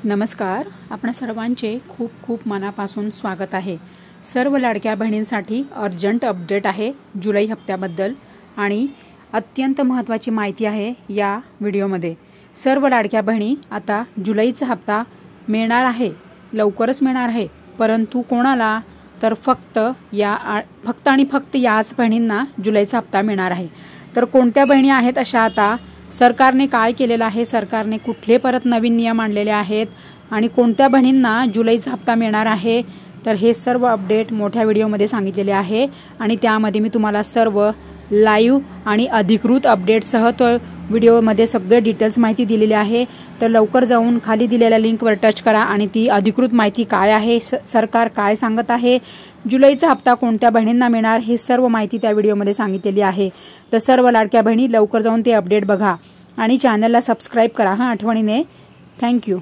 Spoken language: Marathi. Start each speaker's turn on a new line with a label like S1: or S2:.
S1: नमस्कार, आपण सर्वांचे खूप खूप मनापासून स्वागत आहे। सर्व लाडक्या बहिणींसाठी अर्जंट अपडेट आहे जुलै हप्त्याबद्दल आणि अत्यंत महत्त्वाची माहिती आहे या व्हिडिओमध्ये। सर्व लाडक्या बहिणी आता जुलैचा हप्ता मिळणार आहे, लवकरच मिळणार आहे, परंतु कोणाला तर फक्त याच बहिणींना जुलैचा हप्ता मिळणार आहे। तर कोणत्या बहिणी आहेत अशा? आता सरकारने काय केलेलं आहे, सरकारने कुठले परत नवीन नियम आणलेले आहेत आणि कोणत्या बहिणींना जुलैचा हप्ता मिळणार आहे, तर हे सर्व अपडेट मोठ्या व्हिडिओमध्ये सांगितलेले आहे आणि त्यामध्ये मी तुम्हाला सर्व लाईव्ह आणि अधिकृत अपडेटसह तो व्हिडिओमध्ये सगळे डिटेल्स माहिती दिलेली आहे। तर लवकर जाऊन खाली दिलेल्या लिंकवर टच करा आणि ती अधिकृत माहिती काय आहे, सरकार काय सांगत आहे, जुलैचा हप्ता कोणत्या बहिणींना मिळणार, हे सर्व माहिती त्या व्हिडिओमध्ये सांगितलेली आहे। तर सर्व लाडक्या बहिणी लवकर जाऊन ते अपडेट बघा आणि चॅनलला सबस्क्राइब करा आठवणीने। थँक्यू।